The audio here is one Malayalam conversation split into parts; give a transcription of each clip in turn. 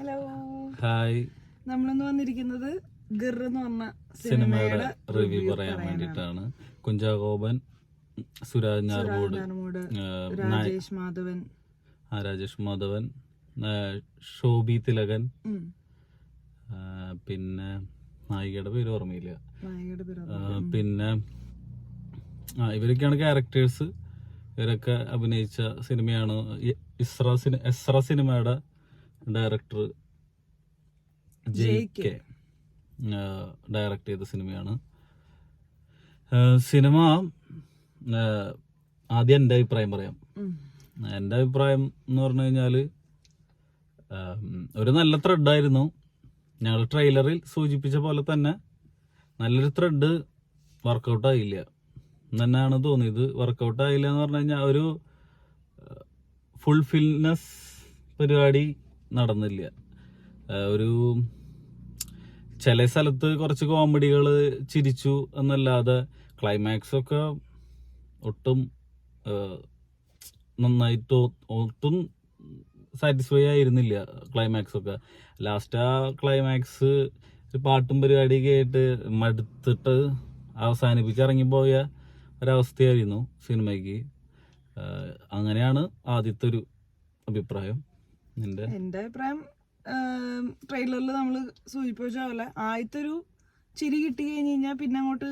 Hello hi. നമ്മളിന്ന് വന്നിരിക്കുന്നത് ഗിർ എന്ന് പറഞ്ഞ സിനിമയുടെ റിവ്യൂ പറയാൻ വേണ്ടിയിട്ടാണ്. കുഞ്ചാകോബൻ, സുരാജ് ഞാർമൂട്, രാജേഷ് മാധവൻ, ശോഭി തിലകൻ, പിന്നെ നായികയുടെ പേര് ഓർമ്മയില്ല, പിന്നെ ഇവരൊക്കെയാണ് ക്യാരക്ടേഴ്സ്. ഇവരൊക്കെ അഭിനയിച്ച സിനിമയാണ് എസ്ര സിനിമയുടെ ഡയറക്ടർ ജെയ്ക്ക് ഡയറക്ട് ചെയ്ത സിനിമയാണ്. സിനിമ ആദ്യം എൻ്റെ അഭിപ്രായം പറയാം. എൻ്റെ അഭിപ്രായം എന്ന് പറഞ്ഞു കഴിഞ്ഞാല് ഒരു നല്ല ത്രെഡായിരുന്നു. ഞങ്ങൾ ട്രെയിലറിൽ സൂചിപ്പിച്ച പോലെ തന്നെ നല്ലൊരു ത്രെഡ് വർക്കൗട്ട് ആയില്ല തന്നെയാണ് തോന്നിയത്. വർക്കൗട്ട് ആയില്ല എന്ന് പറഞ്ഞു കഴിഞ്ഞാൽ ഒരു ഫുൾഫിൽനെസ് പരിപാടി നടന്നില്ല. ഒരു ചില സ്ഥലത്ത് കുറച്ച് കോമഡികൾ ചിരിച്ചു എന്നല്ലാതെ ക്ലൈമാക്സ് ഒക്കെ ഒട്ടും നന്നായിട്ട് ഒട്ടും സാറ്റിസ്ഫൈ ആയിരുന്നില്ല. ക്ലൈമാക്സ് ഒക്കെ ലാസ്റ്റ് ആ ക്ലൈമാക്സ് പാട്ടും പരിപാടിയൊക്കെ ആയിട്ട് മടുത്തിട്ട് അവസാനിപ്പിച്ചിറങ്ങിപ്പോയ ഒരവസ്ഥയായിരുന്നു സിനിമയ്ക്ക്. അങ്ങനെയാണ് ആദ്യത്തെ ഒരു അഭിപ്രായം. എൻ്റെ അഭിപ്രായം ട്രെയിലറിൽ നമ്മൾ സൂചിപ്പിച്ച പോലെ ആദ്യത്തെ ഒരു ചിരി കിട്ടി കഴിഞ്ഞ് കഴിഞ്ഞാൽ പിന്നെ അങ്ങോട്ട്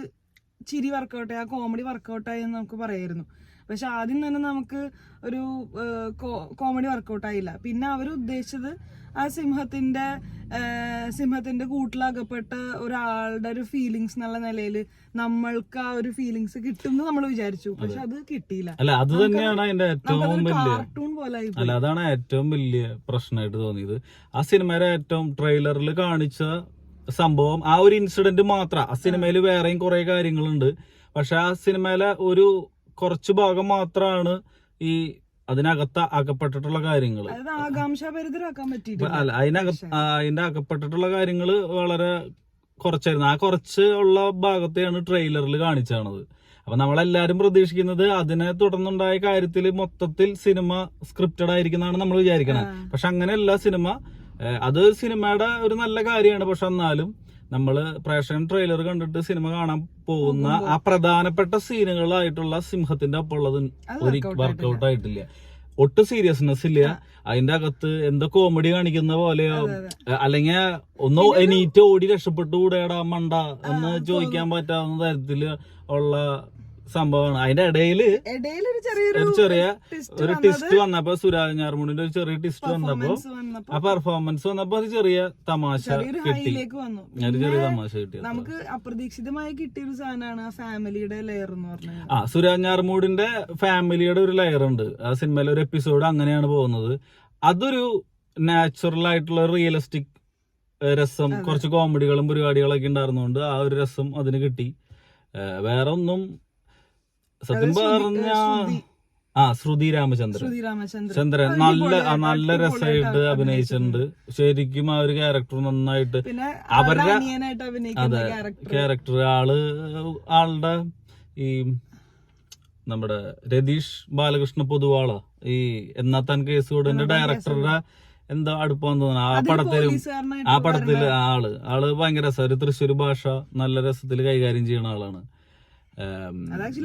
ചിരി വർക്കൗട്ടായി, ആ കോമഡി വർക്കൗട്ടായി എന്ന് നമുക്ക് പറയായിരുന്നു. പക്ഷെ ആദ്യം തന്നെ നമുക്ക് ഒരു കോമഡി വർക്കൗട്ടായില്ല. പിന്നെ അവർ ഉദ്ദേശിച്ചത് ആ സിംഹത്തിന്റെ കൂട്ടിലകപ്പെട്ട ഒരാളുടെ ഒരു ഫീലിങ്സ് എന്നുള്ള നിലയിൽ നമ്മൾക്ക് ആ ഒരു ഫീലിങ്സ് കിട്ടും എന്ന് നമ്മൾ വിചാരിച്ചു. പക്ഷെ അത് കിട്ടിയില്ല. അല്ല, അത് തന്നെയാണ് അതിന്റെ ഏറ്റവും വലിയ കാർട്ടൂൺ പോലെ. അല്ല, അതാണ് ഏറ്റവും വലിയ പ്രശ്നമായിട്ട് തോന്നിയത്. ആ സിനിമയുടെ ഏറ്റവും ട്രെയിലറിൽ കാണിച്ച സംഭവം, ആ ഒരു ഇൻസിഡന്റ് മാത്രം. ആ സിനിമയിൽ വേറെയും കുറെ കാര്യങ്ങളുണ്ട്. പക്ഷെ ആ സിനിമയിലെ ഒരു കുറച്ച് ഭാഗം മാത്രമാണ് ഈ അതിനകത്ത് അകപ്പെട്ടിട്ടുള്ള കാര്യങ്ങൾ. അല്ല, അതിന്റെ അകപ്പെട്ടിട്ടുള്ള കാര്യങ്ങൾ വളരെ കുറച്ചായിരുന്നു. ആ കുറച്ച് ഉള്ള ഭാഗത്തെയാണ് ട്രെയിലറിൽ കാണിച്ചാണത്. അപ്പൊ നമ്മളെല്ലാരും പ്രതീക്ഷിക്കുന്നത് അതിനെ തുടർന്നുണ്ടായ കാര്യത്തിൽ മൊത്തത്തിൽ സിനിമ സ്ക്രിപ്റ്റഡ് ആയിരിക്കുന്നതാണ് നമ്മൾ വിചാരിക്കണത്. പക്ഷെ അങ്ങനെയല്ല സിനിമ. അത് സിനിമയുടെ ഒരു നല്ല കാര്യമാണ്. പക്ഷെ എന്നാലും നമ്മള് പ്രേക്ഷകൻ ട്രെയിലർ കണ്ടിട്ട് സിനിമ കാണാൻ പോകുന്ന ആ പ്രധാനപ്പെട്ട സീനുകളായിട്ടുള്ള സിംഹത്തിന്റെ ഒപ്പം ഉള്ളത് ഒരു വർക്കൗട്ട് ആയിട്ടില്ല. ഒട്ടും സീരിയസ്നെസ് ഇല്ല. അതിന്റെ അകത്ത് എന്തോ കോമഡി കാണിക്കുന്ന പോലെയോ അല്ലെങ്കിൽ ഒന്ന് എണീറ്റ് ഓടി രക്ഷപ്പെട്ടു കൂടെടാ മണ്ട എന്ന് ചോദിക്കാൻ പറ്റാവുന്ന തരത്തില് ഉള്ള സംഭവമാണ്. അതിന്റെ ഇടയില് ഒരു ചെറിയ ഒരു ട്വിസ്റ്റ് വന്നപ്പോ, സുരാജ് ഞാർമൂടിന്റെ ഒരു ചെറിയ ട്വിസ്റ്റ് വന്നപ്പോ, ആ പെർഫോമൻസ് വന്നപ്പോ അത് ചെറിയ തമാശ കിട്ടി. ചെറിയ തമാശ കിട്ടി. നമുക്ക് അപ്രതീക്ഷിതമായി കിട്ടിയ ഒരു സാധനമാണ് ഫാമിലിയുടെ ലെയർ എന്ന് പറഞ്ഞത്. സുരാജ് ഞാർമൂടിന്റെ ഫാമിലിയുടെ ഒരു ലെയർ ഉണ്ട് ആ സിനിമയിലെ. ഒരു എപ്പിസോഡ് അങ്ങനെയാണ് പോകുന്നത്. അതൊരു നാച്ചുറൽ ആയിട്ടുള്ള റിയലിസ്റ്റിക് രസം, കുറച്ച് കോമഡികളും പരിപാടികളൊക്കെ ഉണ്ടായിരുന്നോണ്ട് ആ ഒരു രസം അതിന് കിട്ടി. വേറെ ഒന്നും സത്യം പറഞ്ഞ ശ്രുതി രാമചന്ദ്രൻ നല്ല രസമായിട്ട് അഭിനയിച്ചിട്ടുണ്ട്. ശരിക്കും ആ ഒരു ക്യാരക്ടർ നന്നായിട്ട് അവരുടെ ക്യാരക്ടർ ആളുടെ ഈ നമ്മുടെ രതീഷ് ബാലകൃഷ്ണ പൊതുവാള ഈ എന്നാത്താൻ കേസുകൂടെ ഡയറക്ടറുടെ എന്താ അടുപ്പാന്ന് തോന്നുന്നു. ആ പടത്തില് ആള് ഭയങ്കര രസം. ഒരു തൃശ്ശൂർ ഭാഷ നല്ല രസത്തിൽ കൈകാര്യം ചെയ്യുന്ന ആളാണ്.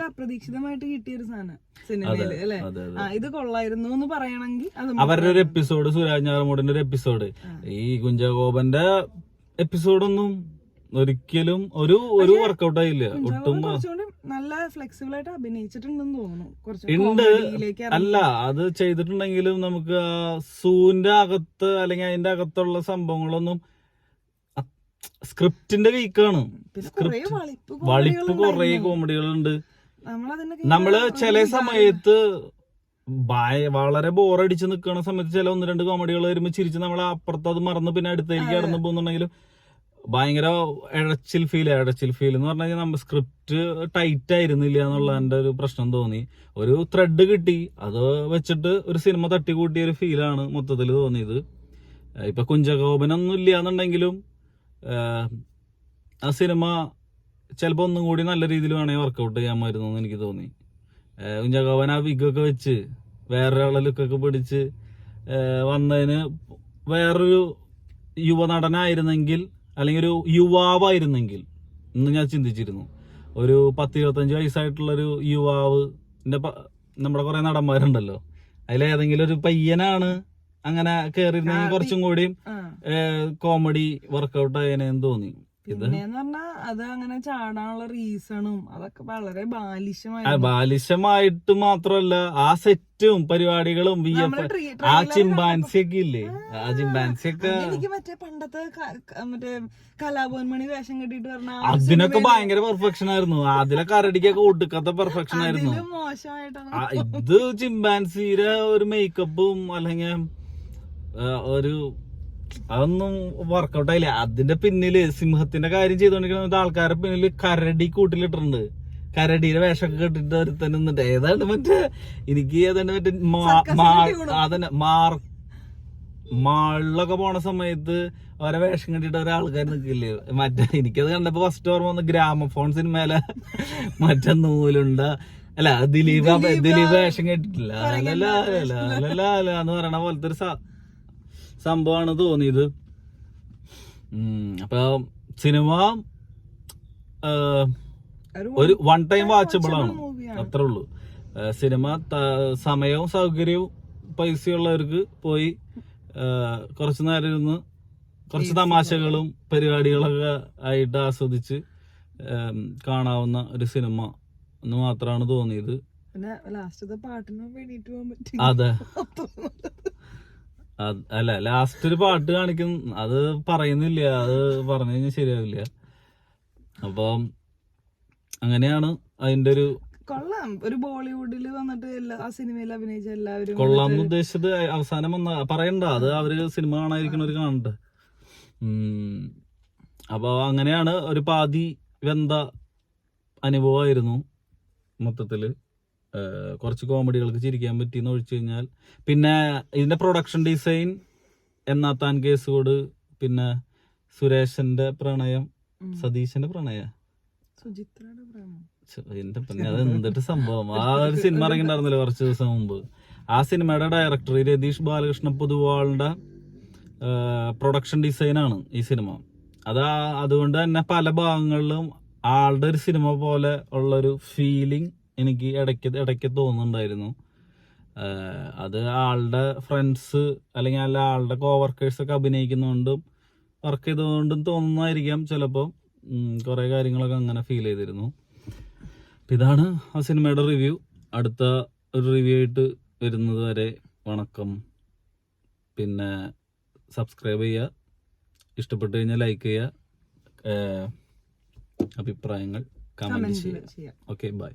അപ്രതീക്ഷിതമായിട്ട് കിട്ടിയൊരു സാധനം സിനിമയില് അല്ലെ. ഇത് കൊള്ളായിരുന്നു എന്ന് പറയണമെങ്കിൽ അവരുടെ ഒരു എപ്പിസോഡ്, സുരാജ് ഞാർമൂടിന്റെ ഒരു എപ്പിസോഡ്, ഈ കുഞ്ചാകോബന്റെ എപ്പിസോഡൊന്നും ഒരിക്കലും ഒരു വർക്കൗട്ട് ആയില്ല. ഒട്ടും നല്ല ഫ്ലെക്സിബിൾ ആയിട്ട് അഭിനയിച്ചിട്ടുണ്ടെന്ന് തോന്നുന്നു. അല്ല, അത് ചെയ്തിട്ടുണ്ടെങ്കിലും നമുക്ക് സൂന്റെ അകത്ത് അല്ലെങ്കിൽ അതിന്റെ അകത്തുള്ള സംഭവങ്ങളൊന്നും സ്ക്രിപ്റ്റിന്റെ വീക്കാണ്. വളിപ്പ് കുറെ കോമഡികളുണ്ട്. നമ്മള് ചില സമയത്ത് വളരെ ബോറടിച്ച് നിൽക്കുന്ന സമയത്ത് ചില 1-2 കോമഡികൾ വരുമ്പോ ചിരിച്ച് നമ്മൾ അപ്പുറത്ത് അത് മറന്ന് പിന്നെ അടുത്തേക്ക് കടന്നു പോകുന്നുണ്ടെങ്കിലും ഭയങ്കര ഇഴച്ചിൽ ഫീൽ എന്ന് പറഞ്ഞു കഴിഞ്ഞാൽ നമ്മൾ സ്ക്രിപ്റ്റ് ടൈറ്റ് ആയിരുന്നില്ല എന്നുള്ളതിന്റെ ഒരു പ്രശ്നം തോന്നി. ഒരു ത്രെഡ് കിട്ടി, അത് വെച്ചിട്ട് ഒരു സിനിമ തട്ടിക്കൂട്ടിയ ഒരു ഫീലാണ് മൊത്തത്തിൽ തോന്നിയത്. ഇപ്പൊ കുഞ്ചാകോബനൊന്നും ഇല്ല എന്നുണ്ടെങ്കിലും ആ സിനിമ ചിലപ്പോൾ ഒന്നും കൂടി നല്ല രീതിയിൽ വേണമെങ്കിൽ വർക്കൗട്ട് ചെയ്യാമായിരുന്നു എന്ന് എനിക്ക് തോന്നി. കുഞ്ചാകോബൻ ആ വിഗൊക്കെ വെച്ച് വേറൊരാളെ ലുക്കൊക്കെ പിടിച്ച് വന്നതിന് വേറൊരു യുവനടനായിരുന്നെങ്കിൽ അല്ലെങ്കിൽ ഒരു യുവാവായിരുന്നെങ്കിൽ എന്ന് ഞാൻ ചിന്തിച്ചിരുന്നു. ഒരു 10-25 വയസ്സായിട്ടുള്ളൊരു യുവാവ്, നമ്മുടെ കുറെ നടന്മാരുണ്ടല്ലോ, അതിലേതെങ്കിലും ഒരു പയ്യനാണ് അങ്ങനെ കയറിയിരുന്നെങ്കിൽ കുറച്ചും കൂടിയും കോമഡി വർക്കൗട്ട് ആയതിനെന്ന് തോന്നി. പിന്നെന്ന് പറഞ്ഞാ അത് അങ്ങനെ ചാടാനുള്ള റീസണും അതൊക്കെ വളരെ ബാലിശമായിട്ട് മാത്രമല്ല, ആ സെറ്റും പരിപാടികളും ആ ചിമ്പാൻസി ഒക്കെ ഇല്ലേ, ആ ചിമ്പാൻസി ഒക്കെ എനിക്ക് മറ്റേ പണ്ടത്തെ മറ്റേ കലാഭവൻ മണി വേഷം കെട്ടിട്ട് പറഞ്ഞ അതിനൊക്കെ ഭയങ്കര പെർഫെക്ഷൻ ആയിരുന്നു. അതിലെ കരടിക്കൊക്കെ ഒടുക്കത്തെ പെർഫെക്ഷൻ ആയിരുന്നു. മോശമായിട്ടാണ് ഇത് ചിമ്പാൻസിയുടെ ഒരു മേക്കപ്പും അല്ലെങ്കിൽ ഒരു അതൊന്നും വർക്കൗട്ട് ആയില്ല. അതിന്റെ പിന്നില് സിംഹത്തിന്റെ കാര്യം ചെയ്തോണ്ടിരിക്കുന്ന ആൾക്കാരുടെ പിന്നില് കരടി കൂട്ടിലിട്ടിട്ടുണ്ട്. കരടിയുടെ വേഷമൊക്കെ കെട്ടിട്ട് ഒരുത്തൻ നിന്നിട്ട് ഏതാണ്ട് മറ്റേ എനിക്ക് ഏതാണ്ട് മറ്റേ അതന്നെ മാളിലൊക്കെ പോണ സമയത്ത് ഓരോ വേഷം കെട്ടിട്ട് ഒരാൾക്കാർ നിൽക്കില്ലേ, മറ്റേ എനിക്കത് കണ്ടപ്പോ ഫസ്റ്റ് ഓർമ്മ വന്ന് ഗ്രാമഫോൺ സിനിമയിലെ മറ്റേ നൂലുണ്ട അല്ല ദിലീപ് വേഷം കെട്ടിട്ടില്ല എന്ന് പറയണ പോലത്തെ ഒരു സംഭവമാണ് തോന്നിയത്. അപ്പൊ സിനിമ ഒരു വൺ ടൈം വാച്ചബിൾ ആണ്, അത്രേ ഉള്ളൂ. സിനിമ സമയവും സൗകര്യവും പൈസയുള്ളവർക്ക് പോയി കുറച്ചു നേരം ഇരുന്ന് കുറച്ച് തമാശകളും പരിപാടികളൊക്കെ ആയിട്ട് ആസ്വദിച്ച് കാണാവുന്ന ഒരു സിനിമ എന്ന് മാത്രമാണ് തോന്നിയത്. അതെ, അല്ല ലാസ്റ്റ് ഒരു പാട്ട് കാണിക്കും, അത് പറയുന്നില്ല, അത് പറഞ്ഞു കഴിഞ്ഞാൽ ശരിയാവില്ല. അപ്പം അങ്ങനെയാണ് അതിന്റെ ഒരു കൊള്ളാം. ഒരു ബോളിവുഡിൽ വന്നിട്ട് ആ സിനിമയിൽ അഭിനയിച്ച എല്ലാവരും കൊള്ളാം ഉദ്ദേശിച്ചത് അവസാനം പറയണ്ട, അത് അവര് സിനിമ കാണാതിരിക്കുന്നവര് കാണട്ടെ. അപ്പൊ അങ്ങനെയാണ് ഒരു പാതി വെന്ത അനുഭവമായിരുന്നു മൊത്തത്തില്. കുറച്ച് കോമഡികൾക്ക് ചിരിക്കാൻ പറ്റിയെന്ന് ഒഴിച്ചു കഴിഞ്ഞാൽ, പിന്നെ ഇതിന്റെ പ്രൊഡക്ഷൻ ഡിസൈൻ എന്നാത്താൻ കേസോട്, പിന്നെ സുരേഷന്റെ പ്രണയം, സതീശന്റെ പ്രണയം, എന്റെ അത് എന്തിട്ട് സംഭവം. ആ ഒരു സിനിമ ഇറങ്ങിണ്ടായിരുന്നല്ലോ കുറച്ച് ദിവസം മുമ്പ്. ആ സിനിമയുടെ ഡയറക്ടർ രതീഷ് ബാലകൃഷ്ണ പൊതുവാളുടെ പ്രൊഡക്ഷൻ ഡിസൈനാണ് ഈ സിനിമ. അതുകൊണ്ട് തന്നെ പല ഭാഗങ്ങളിലും ആളുടെ ഒരു സിനിമ പോലെ ഉള്ളൊരു ഫീലിംഗ് എനിക്ക് ഇടയ്ക്ക് തോന്നുന്നുണ്ടായിരുന്നു. അത് ആളുടെ ഫ്രണ്ട്സ് അല്ലെങ്കിൽ ആളുടെ കോവർക്കേഴ്സ് ഒക്കെ അഭിനയിക്കുന്നതുകൊണ്ടും വർക്ക് ചെയ്തുകൊണ്ടും തോന്നുന്നതായിരിക്കാം ചിലപ്പോൾ. കുറേ കാര്യങ്ങളൊക്കെ അങ്ങനെ ഫീൽ ചെയ്തിരുന്നു. അപ്പം ഇതാണ് ആ സിനിമയുടെ റിവ്യൂ. അടുത്ത ഒരു റിവ്യൂ ആയിട്ട് വരുന്നത് വരെ വണക്കം. പിന്നെ സബ്സ്ക്രൈബ് ചെയ്യുക, ഇഷ്ടപ്പെട്ടു കഴിഞ്ഞാൽ ലൈക്ക് ചെയ്യുക, അഭിപ്രായങ്ങൾ കമൻറ്റ് ചെയ്യുക. Okay, by.